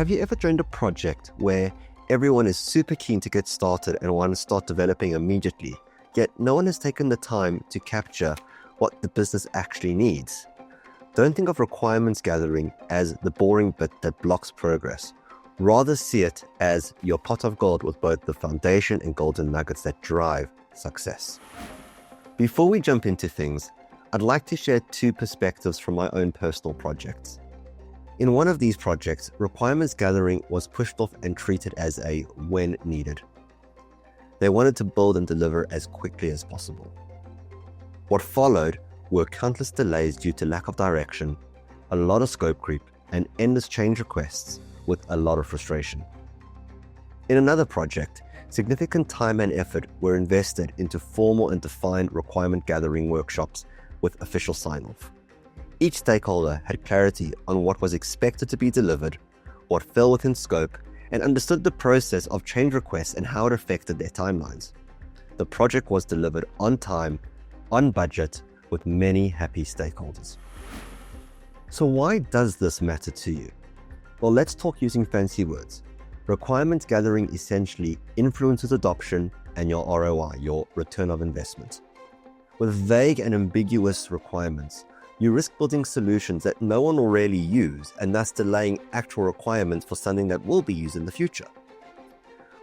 have you ever joined a project where everyone is super keen to get started and want to start developing immediately, yet no one has taken the time to capture what the business actually needs? Don't think of requirements gathering as the boring bit that blocks progress. Rather see it as your pot of gold with both the foundation and golden nuggets that drive success. Before we jump into things, I'd like to share two perspectives from my own personal projects. In one of these projects, requirements gathering was pushed off and treated as a when needed. They wanted to build and deliver as quickly as possible. What followed were countless delays due to lack of direction, a lot of scope creep, and endless change requests with a lot of frustration. In another project, significant time and effort were invested into formal and defined requirement gathering workshops with official sign-off. Each stakeholder had clarity on what was expected to be delivered, what fell within scope, and understood the process of change requests and how it affected their timelines. The project was delivered on time, on budget, with many happy stakeholders. So why does this matter to you? Well, let's talk using fancy words. Requirements gathering essentially influences adoption and your ROI, your return of investment. With vague and ambiguous requirements, you risk building solutions that no one will really use and thus delaying actual requirements for something that will be used in the future.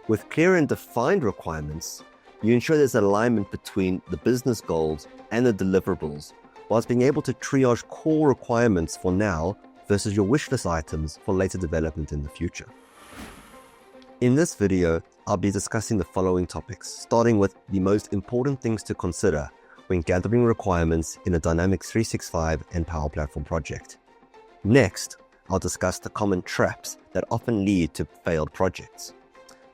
With clear and defined requirements, you ensure there's alignment between the business goals and the deliverables, whilst being able to triage core requirements for now versus your wish list items for later development in the future. In this video, I'll be discussing the following topics, starting with the most important things to consider when gathering requirements in a Dynamics 365 and Power Platform project. Next, I'll discuss the common traps that often lead to failed projects.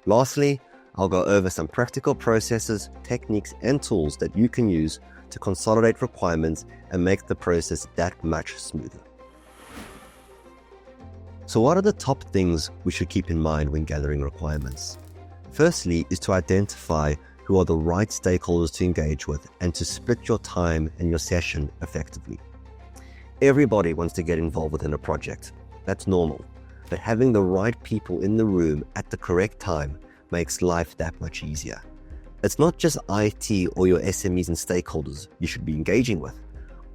Lastly, I'll go over some practical processes, techniques, and tools that you can use to consolidate requirements and make the process that much smoother. So what are the top things we should keep in mind when gathering requirements? Firstly is to identify who are the right stakeholders to engage with and to split your time and your session effectively. Everybody wants to get involved within a project. That's normal. But having the right people in the room at the correct time makes life that much easier. It's not just IT or your SMEs and stakeholders you should be engaging with.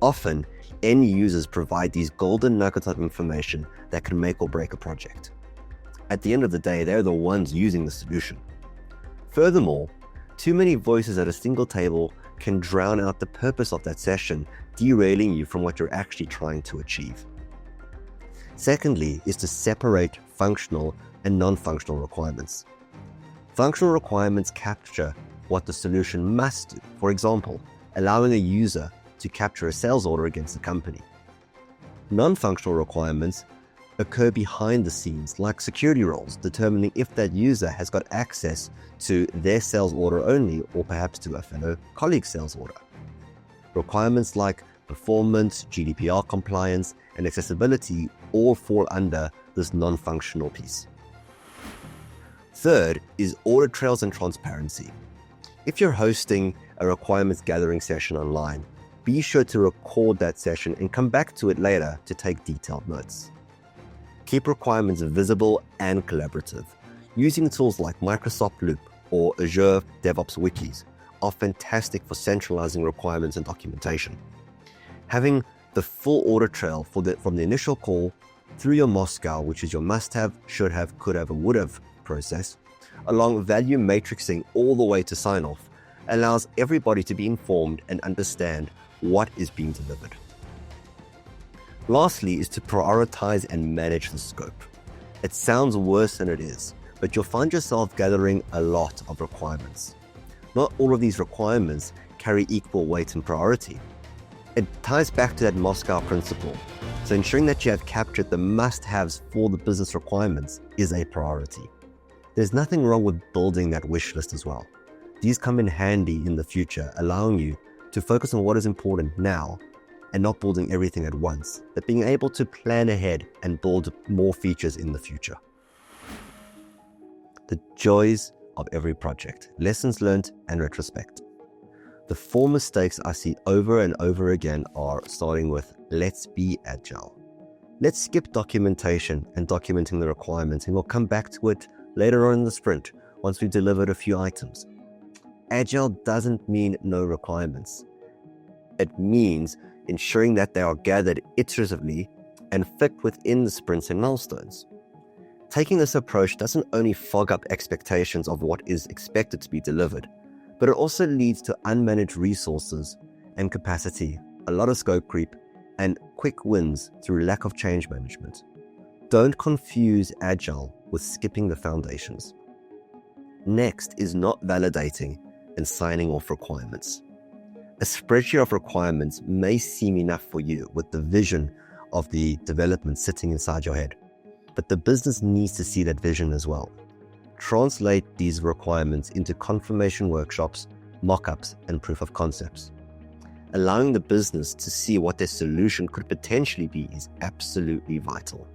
Often, end users provide these golden nuggets of information that can make or break a project. At the end of the day, they're the ones using the solution. Furthermore, too many voices at a single table can drown out the purpose of that session, derailing you from what you're actually trying to achieve. Secondly is to separate functional and non-functional requirements. Functional requirements capture what the solution must do. For example, allowing a user to capture a sales order against the company. Non-functional requirements occur behind the scenes, like security roles, determining if that user has got access to their sales order only, or perhaps to a fellow colleague's sales order. Requirements like performance, GDPR compliance, and accessibility all fall under this non-functional piece. Third is audit trails and transparency. If you're hosting a requirements gathering session online, be sure to record that session and come back to it later to take detailed notes. Keep requirements visible and collaborative. Using tools like Microsoft Loop or Azure DevOps Wikis are fantastic for centralizing requirements and documentation. Having the full audit trail from the initial call through your Moscow, which is your must-have, should-have, could-have, and would-have process, along value matrixing all the way to sign-off, allows everybody to be informed and understand what is being delivered. Lastly is to prioritize and manage the scope. It sounds worse than it is, but you'll find yourself gathering a lot of requirements. Not all of these requirements carry equal weight and priority. It ties back to that Moscow principle, so ensuring that you have captured the must-haves for the business requirements is a priority. There's nothing wrong with building that wish list as well. These come in handy in the future, allowing you to focus on what is important now and not building everything at once, but being able to plan ahead and build more features in the future. The joys of every project, lessons learned and retrospect. The four mistakes I see over and over again are starting with let's be agile. Let's skip documentation and documenting the requirements, and we'll come back to it later on in the sprint once we've delivered a few items. Agile doesn't mean no requirements. It means ensuring that they are gathered iteratively and fit within the sprints and milestones. Taking this approach doesn't only fog up expectations of what is expected to be delivered, but it also leads to unmanaged resources and capacity, a lot of scope creep, and quick wins through lack of change management. Don't confuse Agile with skipping the foundations. Next is not validating and signing off requirements. A spreadsheet of requirements may seem enough for you with the vision of the development sitting inside your head, but the business needs to see that vision as well. Translate these requirements into confirmation workshops, mock-ups, and proof of concepts. Allowing the business to see what their solution could potentially be is absolutely vital.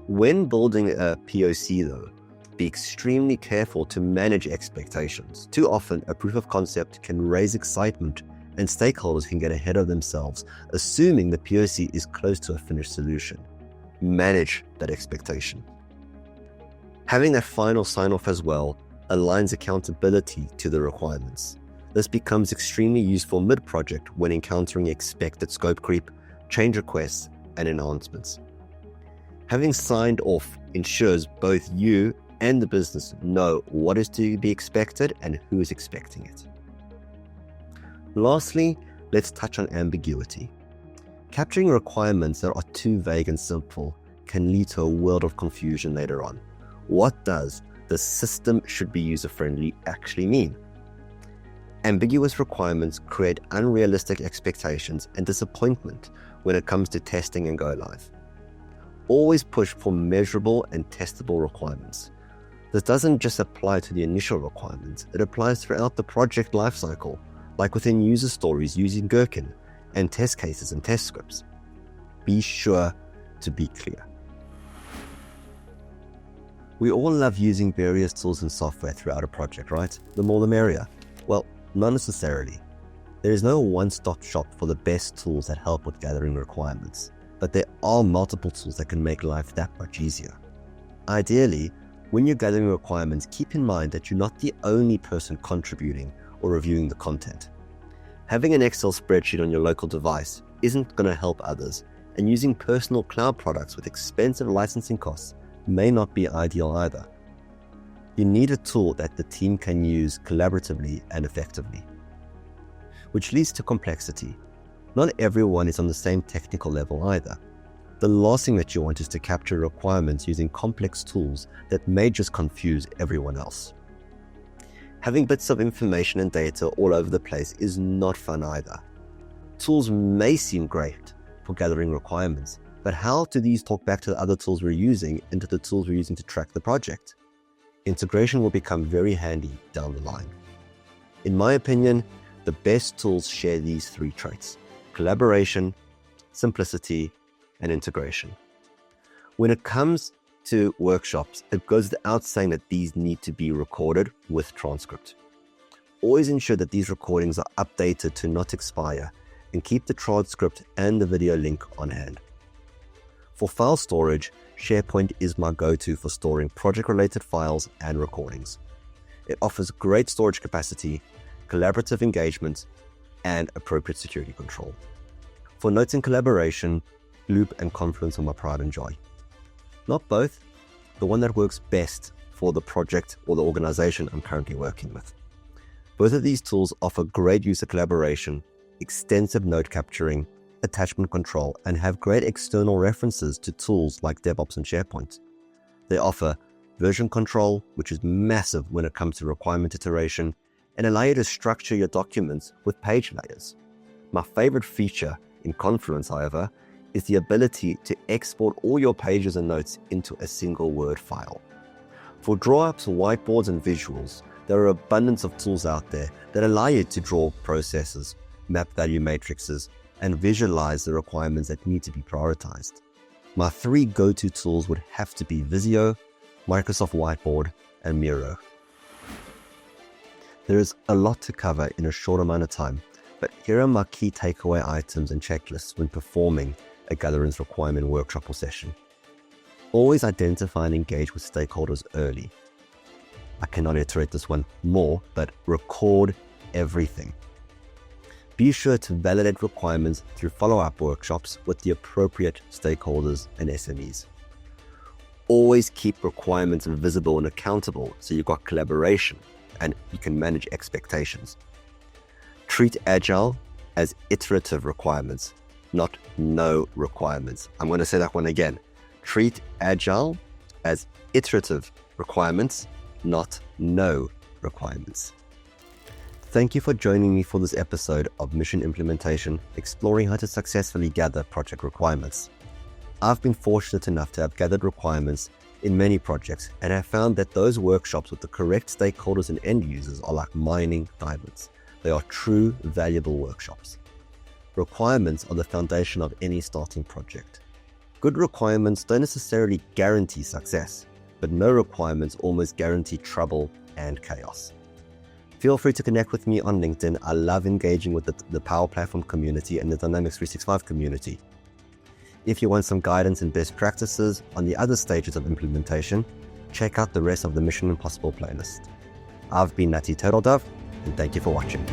When building a POC though, be extremely careful to manage expectations. Too often, a proof of concept can raise excitement and stakeholders can get ahead of themselves, assuming the POC is close to a finished solution. Manage that expectation. Having that final sign-off as well aligns accountability to the requirements. This becomes extremely useful mid-project when encountering expected scope creep, change requests, and enhancements. Having signed off ensures both you and the business know what is to be expected and who is expecting it. Lastly, let's touch on ambiguity. Capturing requirements that are too vague and simple can lead to a world of confusion later on. What does "the system should be user-friendly" actually mean? Ambiguous requirements create unrealistic expectations and disappointment when it comes to testing and go live. Always push for measurable and testable requirements. This doesn't just apply to the initial requirements, it applies throughout the project lifecycle, like within user stories using Gherkin and test cases and test scripts. Be sure to be clear. We all love using various tools and software throughout a project, right? The more the merrier. Well, not necessarily. There is no one-stop shop for the best tools that help with gathering requirements, but there are multiple tools that can make life that much easier. Ideally, when you're gathering requirements, keep in mind that you're not the only person contributing or reviewing the content. Having an Excel spreadsheet on your local device isn't going to help others, and using personal cloud products with expensive licensing costs may not be ideal either. You need a tool that the team can use collaboratively and effectively. Which leads to complexity. Not everyone is on the same technical level either. The last thing that you want is to capture requirements using complex tools that may just confuse everyone else. Having bits of information and data all over the place is not fun either. Tools may seem great for gathering requirements, but how do these talk back to the other tools we're using and to the tools we're using to track the project? Integration will become very handy down the line. In my opinion, the best tools share these three traits: collaboration, simplicity, and integration. When it comes to workshops, it goes without saying that these need to be recorded with transcript. Always ensure that these recordings are updated to not expire, and keep the transcript and the video link on hand. For file storage, SharePoint is my go-to for storing project-related files and recordings. It offers great storage capacity, collaborative engagement, and appropriate security control. For notes and collaboration, Loop and Confluence are my pride and joy. Not both, the one that works best for the project or the organization I'm currently working with. Both of these tools offer great user collaboration, extensive note capturing, attachment control, and have great external references to tools like DevOps and SharePoint. They offer version control, which is massive when it comes to requirement iteration, and allow you to structure your documents with page layers. My favorite feature in Confluence, however, is the ability to export all your pages and notes into a single Word file. For draw-ups, whiteboards, and visuals, there are abundance of tools out there that allow you to draw processes, map value matrices, and visualize the requirements that need to be prioritized. My three go-to tools would have to be Visio, Microsoft Whiteboard, and Miro. There is a lot to cover in a short amount of time, but here are my key takeaway items and checklists when performing a Gatherings requirement workshop or session. Always identify and engage with stakeholders early. I cannot iterate this one more, but record everything. Be sure to validate requirements through follow-up workshops with the appropriate stakeholders and SMEs. Always keep requirements visible and accountable so you've got collaboration and you can manage expectations. Treat Agile as iterative requirements, not no requirements. I'm going to say that one again. Treat Agile as iterative requirements, not no requirements. Thank you for joining me for this episode of Mission Implementation, exploring how to successfully gather project requirements. I've been fortunate enough to have gathered requirements in many projects and have found that those workshops with the correct stakeholders and end users are like mining diamonds. They are true, valuable workshops. Requirements are the foundation of any starting project. Good requirements don't necessarily guarantee success, but no requirements almost guarantee trouble and chaos. Feel free to connect with me on LinkedIn. I love engaging with the Power Platform community and the Dynamics 365 community. If you want some guidance and best practices on the other stages of implementation, check out the rest of the Mission Impossible playlist. I've been Nati Turtledove, and thank you for watching.